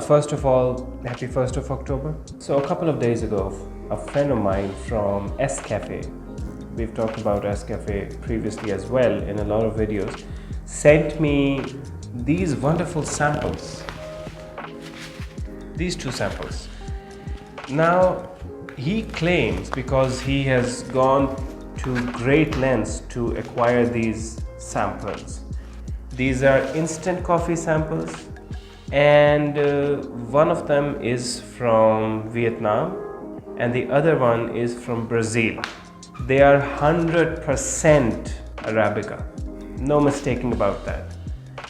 First of all, happy 1st of October. So a couple of days ago, a friend of mine from SCafe, we've talked about SCafe previously as well in a lot of videos, sent me these wonderful samples. These two samples. Now, he claims, because he has gone to great lengths to acquire these samples. These are instant coffee samples, and one of them is from Vietnam and the other one is from Brazil. They are 100% Arabica, no mistaking about that.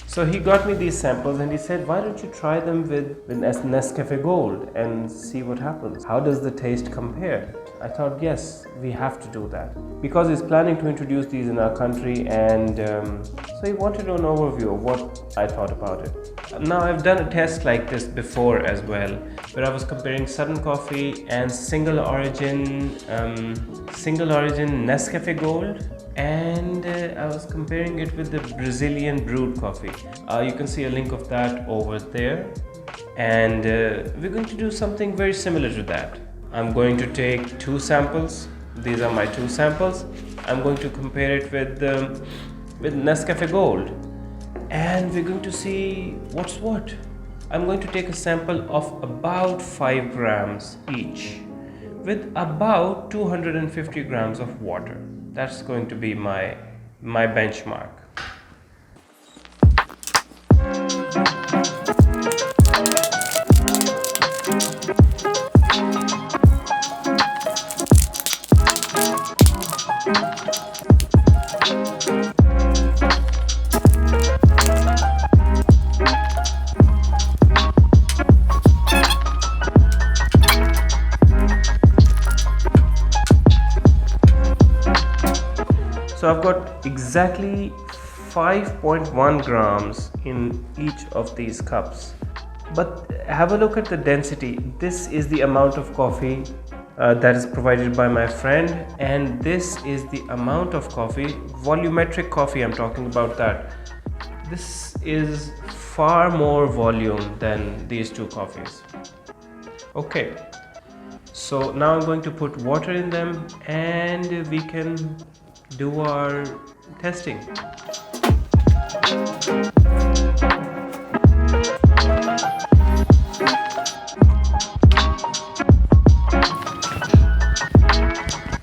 So he got me these samples and he said, why don't you try them with Nescafe Gold and see what happens? How does the taste compare? I thought, yes, we have to do that, because he's planning to introduce these in our country, and so he wanted an overview of what I thought about it. Now, I've done a test like this before as well, where I was comparing Southern Coffee and single origin Nescafe Gold, and I was comparing it with the Brazilian brewed coffee. You can see a link of that over there, and we're going to do something very similar to that. I'm going to take two samples. These are my two samples. I'm going to compare it with Nescafe Gold, and we're going to see what's what. I'm going to take a sample of about 5 grams each with about 250 grams of water. That's going to be my benchmark. So I've got exactly 5.1 grams in each of these cups. But have a look at the density. This is the amount of coffee that is provided by my friend, and this is the amount of coffee, volumetric coffee I'm talking about that. This is far more volume than these two coffees. Okay, so now I'm going to put water in them and we can do our testing.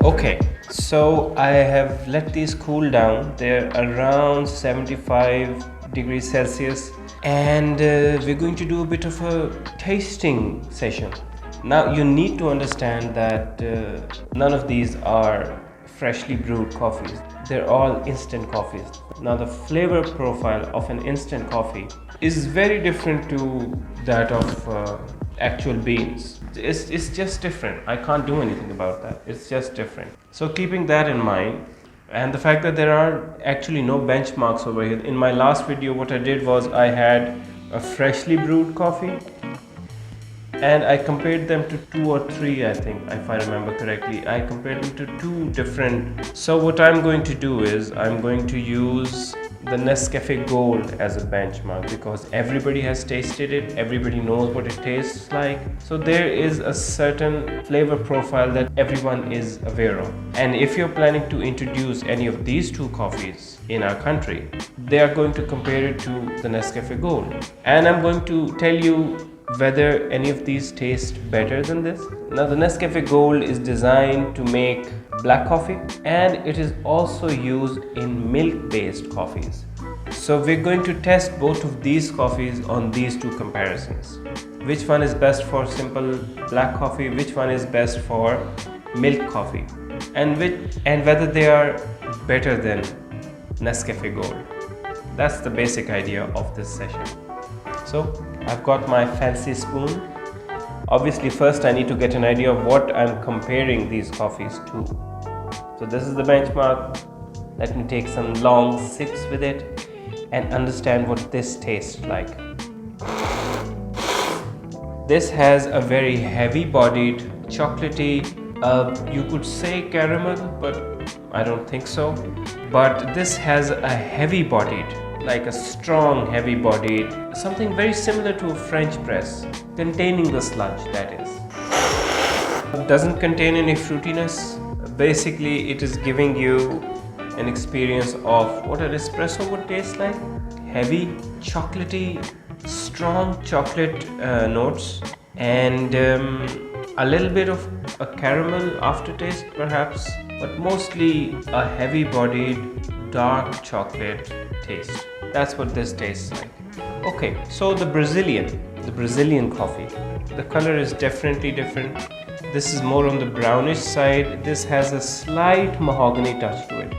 Okay, so I have let these cool down. They're around 75 degrees Celsius, and we're going to do a bit of a tasting session. Now, you need to understand that none of these are freshly brewed coffees. They're all instant coffees. Now, the flavor profile of an instant coffee is very different to that of actual beans. It's just different. I can't do anything about that. It's just different. So keeping that in mind, and the fact that there are actually no benchmarks over here. In my last video, what I did was I had a freshly brewed coffee, and I compared them to 2 or 3, I think, if I remember correctly. I compared them to 2 different. So what I'm going to do is I'm going to use the Nescafe Gold as a benchmark, because everybody has tasted it, everybody knows what it tastes like. So there is a certain flavor profile that everyone is aware of. And if you're planning to introduce any of these two coffees in our country, they are going to compare it to the Nescafe Gold. And I'm going to tell you whether any of these taste better than this. Now, the Nescafe Gold is designed to make black coffee, and it is also used in milk-based coffees. So we're going to test both of these coffees on these two comparisons. Which one is best for simple black coffee, which one is best for milk coffee, and whether they are better than Nescafe Gold. That's the basic idea of this session. So I've got my fancy spoon. Obviously, first I need to get an idea of what I'm comparing these coffees to. So this is the benchmark. Let me take some long sips with it and understand what this tastes like. This has a very heavy-bodied, chocolatey, you could say caramel, but I don't think so. But this has a heavy-bodied like a strong, heavy bodied, something very similar to a French press, containing the sludge, that is. It doesn't contain any fruitiness. Basically, it is giving you an experience of what an espresso would taste like. Heavy, chocolatey, strong chocolate notes, and a little bit of a caramel aftertaste perhaps, but mostly a heavy bodied dark chocolate taste. That's what this tastes like. Okay, so the Brazilian coffee, the color is definitely different. This is more on the brownish side. This has a slight mahogany touch to it.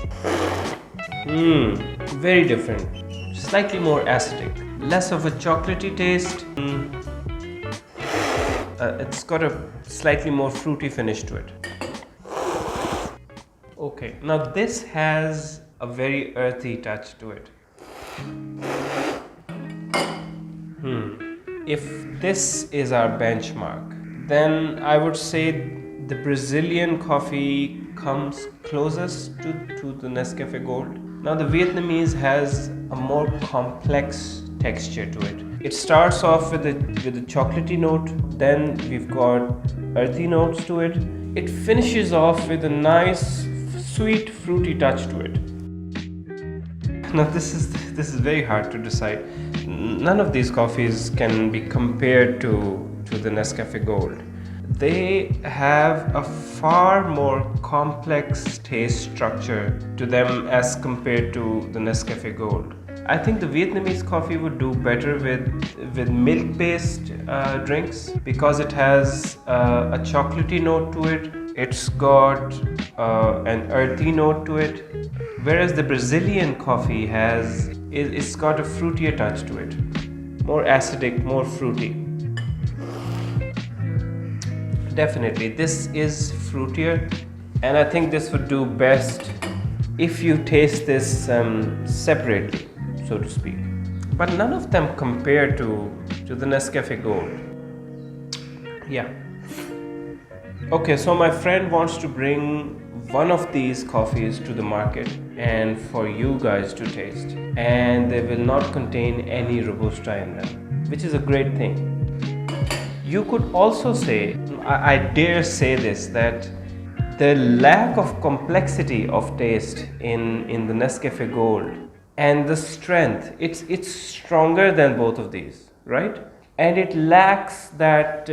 Very different, slightly more acidic, less of a chocolatey taste. It's got a slightly more fruity finish to it. Okay, now this has a very earthy touch to it. If this is our benchmark, then I would say the Brazilian coffee comes closest to the Nescafe Gold. Now the Vietnamese has a more complex texture to it. It starts off with a chocolatey note, then we've got earthy notes to it. It finishes off with a nice sweet fruity touch to it. Now this is very hard to decide. None of these coffees can be compared to the Nescafe Gold. They have a far more complex taste structure to them as compared to the Nescafe Gold. I think the Vietnamese coffee would do better with milk-based drinks because it has a chocolatey note to it. It's got an earthy note to it, whereas the Brazilian coffee it's got a fruitier touch to it, more acidic, more fruity. Definitely, this is fruitier, and I think this would do best if you taste this separately, so to speak. But none of them compare to the Nescafe Gold. Yeah. Okay, so my friend wants to bring one of these coffees to the market and for you guys to taste, and they will not contain any Robusta in them, which is a great thing. You could also say, I dare say this, that the lack of complexity of taste in the Nescafe Gold and the strength, it's stronger than both of these, right? And it lacks that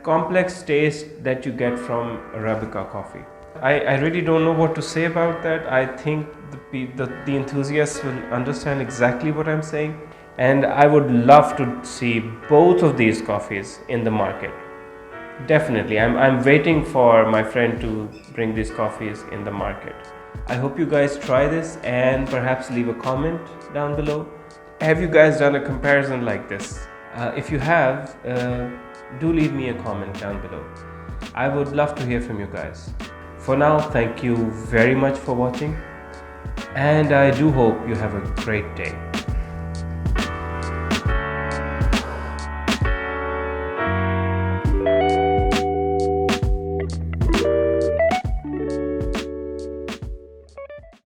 complex taste that you get from Arabica coffee. I really don't know what to say about that. I think the enthusiasts will understand exactly what I'm saying, and I would love to see both of these coffees in the market. Definitely, I'm waiting for my friend to bring these coffees in the market. I hope you guys try this and perhaps leave a comment down below. Have you guys done a comparison like this? If you have, do leave me a comment down below. I would love to hear from you guys. For now, thank you very much for watching, and I do hope you have a great day.